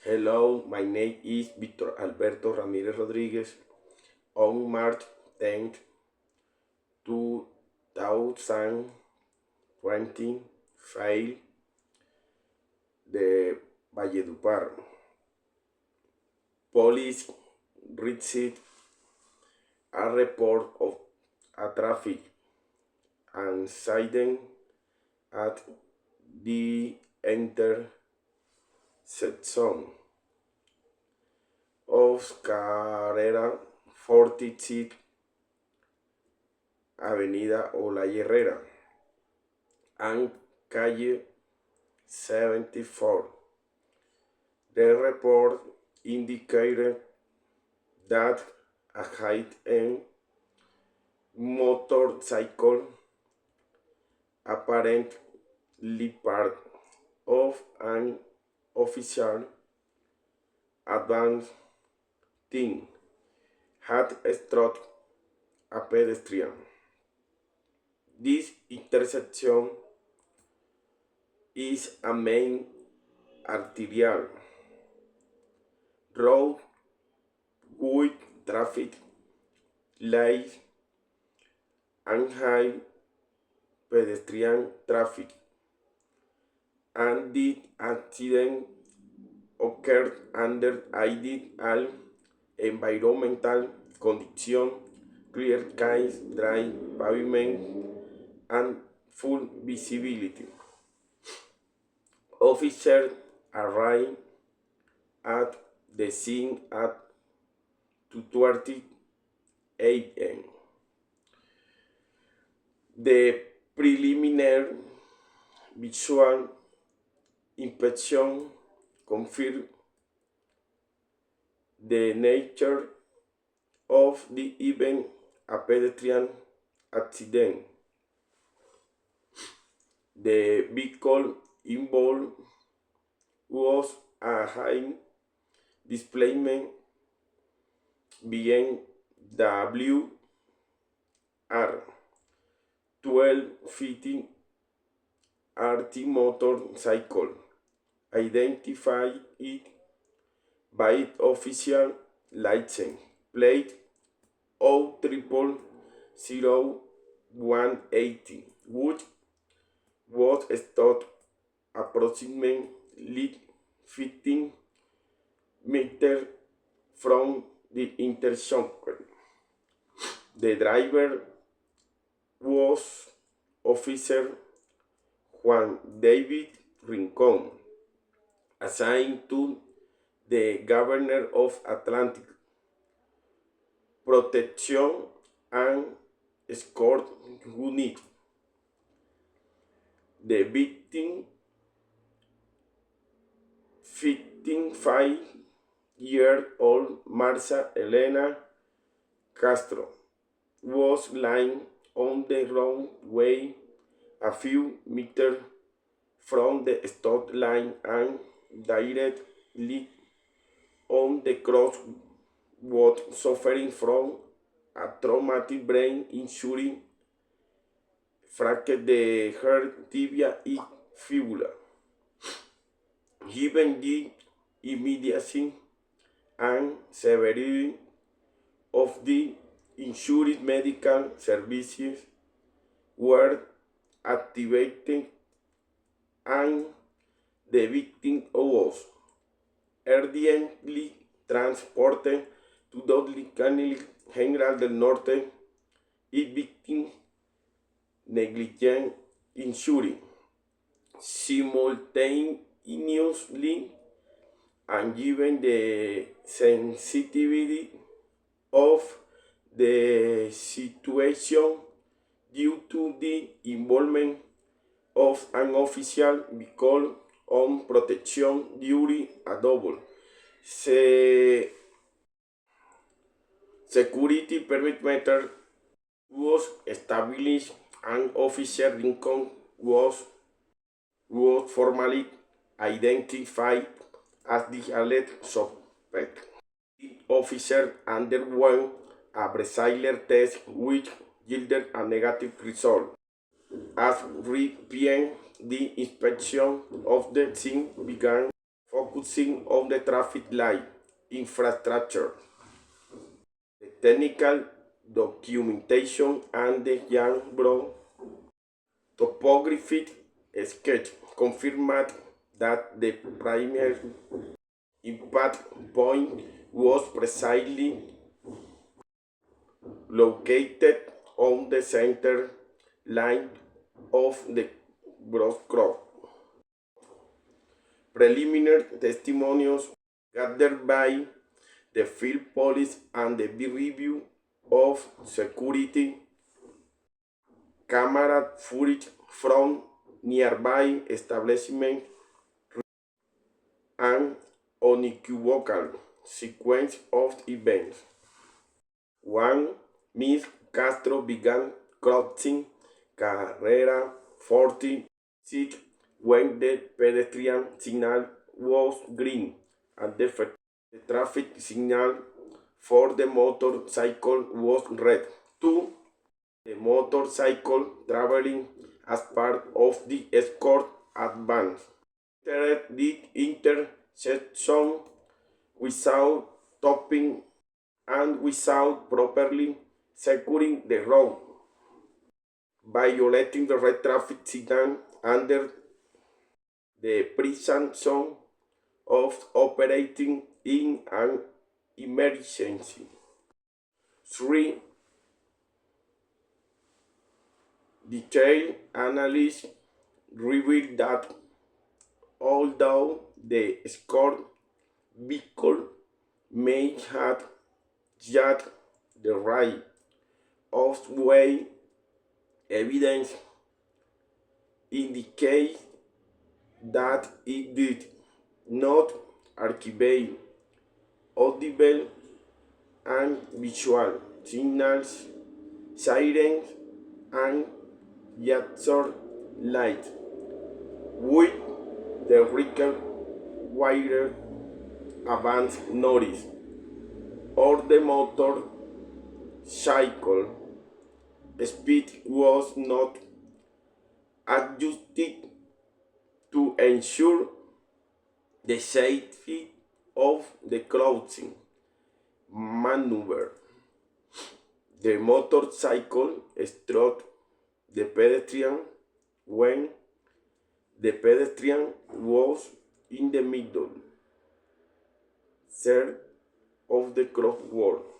Hello, my name is Victor Alberto Ramirez Rodriguez. On March 10th, 2020, filed the Valledupar. Police received a report of a traffic accident at the intersection of Carrera 46, Avenida Olaya Herrera, and Calle 74. The report indicated that a high-end motorcycle, apparently part of an official advance team, had struck a pedestrian. This intersection is a main arterial road with traffic lights and high pedestrian traffic, and the accident occurred under ideal environmental conditions, clear skies, dry pavement, and full visibility. Officers arrived at the scene at 2:30 a.m. The preliminary visual inspection confirmed the nature of the event, a pedestrian accident. The vehicle involved was a high displacement BMW R1250 RT motorcycle, identified by its official license plate O000180, which was stopped approximately 15 meters from the intersection. The driver was Officer Juan David Rincon, assigned to the Governor of Atlantic Protection and Escort Unit. The victim, 55-year-old Marcia Elena Castro, was lying on the roadway a few meters from the stop line and directly on the crosswalk, suffering from a traumatic brain injury, fractured the her tibia and fibula. Given the immediacy and severity of the injury, medical services were activated and the victim was urgently transported to the Clínica General del Norte y victim negligent injury. Simultaneously, and given the sensitivity of the situation due to the involvement of an official vehicle on protection duty, a double security perimeter was established and Officer Rincon was formally identified as the alleged suspect. The officer underwent a breathalyzer test which yielded a negative result. As 3 p.m., the inspection of the scene began focusing on the traffic light infrastructure, the technical documentation, and the young broad topographic sketch confirmed that the primary impact point was precisely located on the center line of the broad crop. Preliminary testimonials gathered by the field police and the review of security camera footage from nearby establishments an unequivocal sequence of events. 1. Miss Castro began crossing Carrera 46 when the pedestrian signal was green and the traffic signal for the motorcycle was red. 2. The motorcycle traveling as part of the escort advanced the intersection without stopping and without properly securing the road, violating the red traffic signal under the presumption of operating in an emergency. 3. Detailed analysis revealed that although the escort vehicle may have just the right of way, evidence indicates that it did not archive audible and visual signals, sirens, and hazard light, with the required advance notice, or the motorcycle speed was not adjusted to ensure the safety of the crossing maneuver. The motorcycle struck the pedestrian when the pedestrian was in the middle third of the crosswalk.